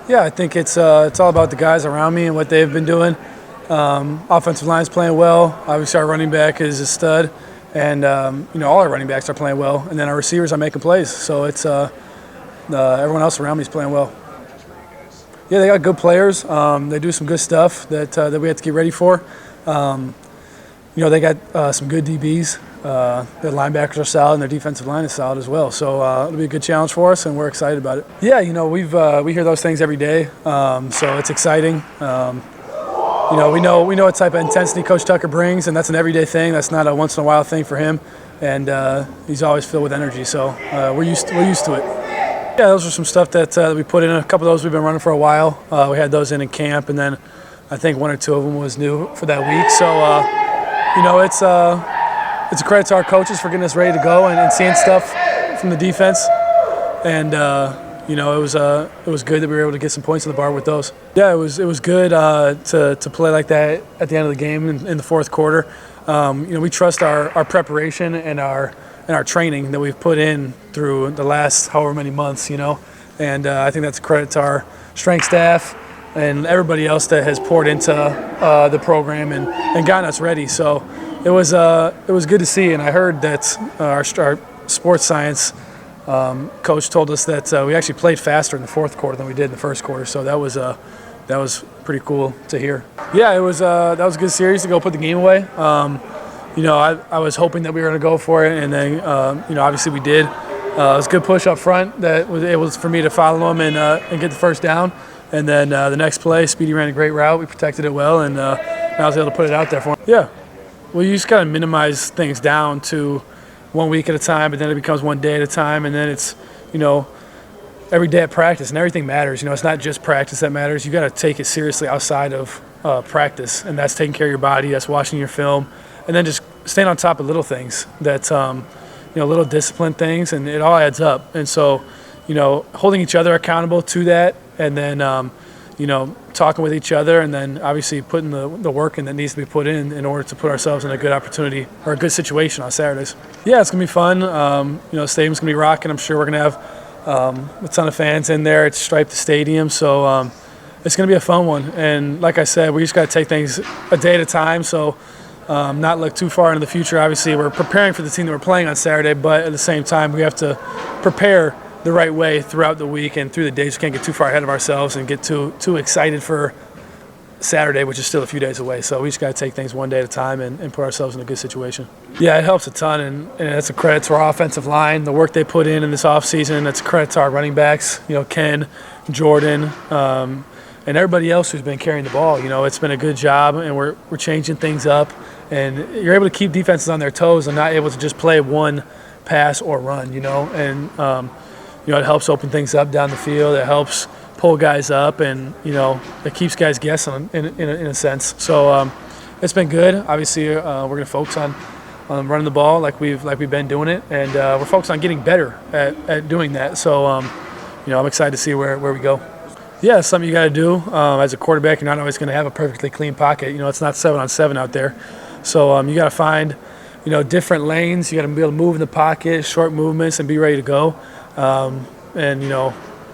Yeah, I think it's all about the guys around me and what they've been doing. Offensive line's playing well. Obviously, our running back is a stud, and all our running backs are playing well. And then our receivers are making plays. So it's everyone else around me is playing well. Yeah, they got good players. They do some good stuff that we have to get ready for. They got some good DBs. Their linebackers are solid, and their defensive line is solid as well. So it'll be a good challenge for us, and we're excited about it. Yeah, we hear those things every day, so it's exciting. We know what type of intensity Coach Tucker brings, and that's an everyday thing. That's not a once in a while thing for him, and he's always filled with energy. So we're used to it. Yeah, those are some stuff that we put in. A couple of those we've been running for a while. We had those in camp, and then I think one or two of them was new for that week. So it's a credit to our coaches for getting us ready to go and seeing stuff from the defense, and it was good that we were able to get some points on the board with those. Yeah, it was good to play like that at the end of the game in the fourth quarter. We trust our preparation and our training that we've put in through the last however many months, and I think that's a credit to our strength staff and everybody else that has poured into the program and gotten us ready. So it was good to see, and I heard that our sports science coach told us that we actually played faster in the fourth quarter than we did in the first quarter. So that was pretty cool to hear. Yeah, that was a good series to go put the game away. I was hoping that we were going to go for it, and then obviously we did. It was a good push up front that was able for me to follow him and get the first down. And then the next play, Speedy ran a great route. We protected it well, and I was able to put it out there for him. Yeah. Well, you just got to minimize things down to 1 week at a time, but then it becomes 1 day at a time, and then it's, every day at practice, and everything matters. It's not just practice that matters. You got to take it seriously outside of practice, and that's taking care of your body, that's watching your film, and then just staying on top of little things that, little discipline things, and it all adds up. And so, holding each other accountable to that, and then, talking with each other, and then obviously putting the work in that needs to be put in order to put ourselves in a good opportunity or a good situation on Saturdays. Yeah, it's going to be fun. The stadium's going to be rocking. I'm sure we're going to have a ton of fans in there. It's striped the stadium, so it's going to be a fun one. And like I said, we just got to take things a day at a time, so not look too far into the future. Obviously, we're preparing for the team that we're playing on Saturday, but at the same time, we have to prepare the right way throughout the week and through the days. We can't get too far ahead of ourselves and get too excited for Saturday, which is still a few days away. So we just got to take things one day at a time and put ourselves in a good situation. Yeah, it helps a ton, and that's a credit to our offensive line, the work they put in this offseason. That's a credit to our running backs, Ken, Jordan, and everybody else who's been carrying the ball. It's been a good job, and we're changing things up, and you're able to keep defenses on their toes and not able to just play one pass or run, and it helps open things up down the field. It helps pull guys up, and it keeps guys guessing in a sense. So it's been good. Obviously, we're going to focus on running the ball like we've been doing it, and we're focused on getting better at doing that. So I'm excited to see where we go. Yeah, it's something you got to do as a quarterback. You're not always going to have a perfectly clean pocket. It's not 7-on-7 out there. So you got to find different lanes. You got to be able to move in the pocket, short movements, and be ready to go.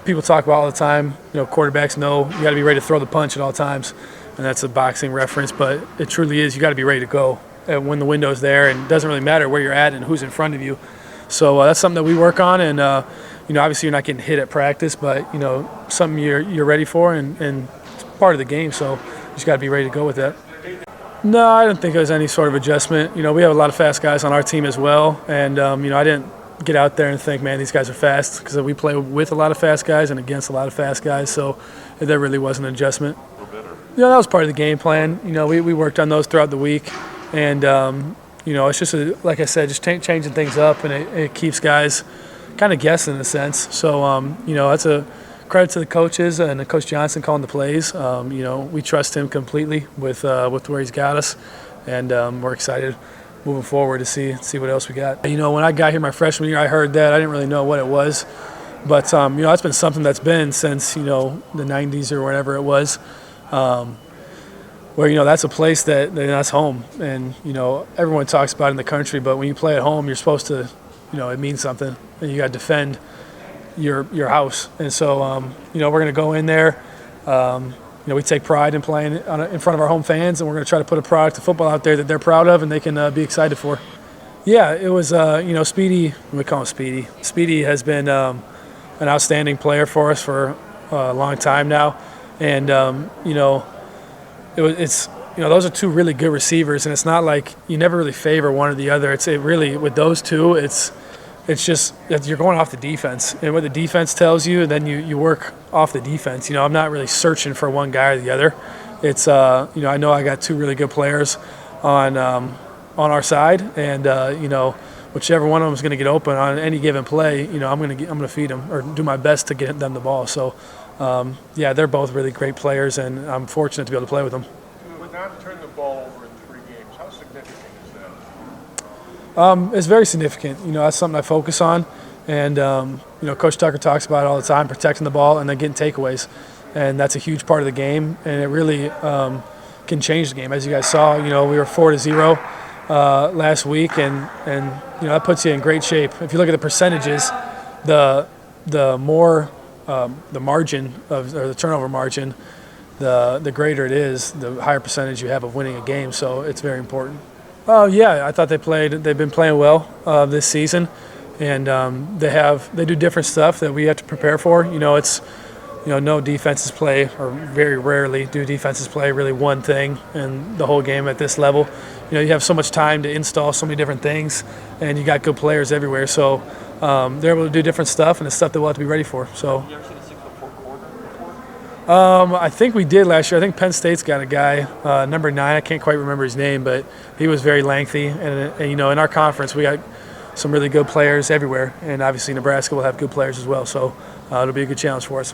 People talk about all the time, quarterbacks know you got to be ready to throw the punch at all times, and that's a boxing reference, but it truly is. You got to be ready to go when the window's there, and it doesn't really matter where you're at and who's in front of you. So that's something that we work on, and obviously you're not getting hit at practice, but something you're ready for, and it's part of the game. So you just got to be ready to go with that. No, I don't think there was any sort of adjustment. We have a lot of fast guys on our team as well, and I didn't get out there and think, man, these guys are fast, because we play with a lot of fast guys and against a lot of fast guys, so there really wasn't an adjustment. That was part of the game plan. We worked on those throughout the week, and it's just like I said, just changing things up, and it keeps guys kind of guessing in a sense. So that's a credit to the coaches and Coach Johnson calling the plays. We trust him completely with where he's got us, and we're excited moving forward to see what else we got. When I got here my freshman year, I heard that. I didn't really know what it was, but that's been something that's been since the 90s or whatever it was, where that's a place that's home, and everyone talks about it in the country, but when you play at home, you're supposed to, it means something, and you got to defend your house. And so, we're going to go in there. We take pride in playing in front of our home fans, and we're going to try to put a product of football out there that they're proud of and they can be excited for. Yeah, it was, Speedy, we call him Speedy. Speedy has been an outstanding player for us for a long time now. And, those are two really good receivers, and it's not like you never really favor one or the other. With those two, it's just that you're going off the defense, and what the defense tells you, then you work off the defense. I'm not really searching for one guy or the other. It's I know I got two really good players on our side, and whichever one of them is going to get open on any given play, I'm going to feed them or do my best to get them the ball. So they're both really great players, and I'm fortunate to be able to play with them. Not turn the ball over in 3 games. How significant is that? It's very significant. That's something I focus on. And, Coach Tucker talks about it all the time, protecting the ball and then getting takeaways. And that's a huge part of the game. And it really can change the game. As you guys saw, we were 4-0 last week. And that puts you in great shape. If you look at the percentages, the more the margin or the turnover margin, the greater it is, the higher percentage you have of winning a game. So it's very important. I thought they've been playing well this season, and they do different stuff that we have to prepare for. No defenses play, or very rarely do defenses play really one thing in the whole game at this level. You have so much time to install so many different things, and you got good players everywhere. So they're able to do different stuff, and it's stuff that we'll have to be ready for. So. I think we did last year. I think Penn State's got a guy, number 9. I can't quite remember his name, but he was very lengthy. And in our conference, we got some really good players everywhere. And obviously Nebraska will have good players as well. So it'll be a good challenge for us.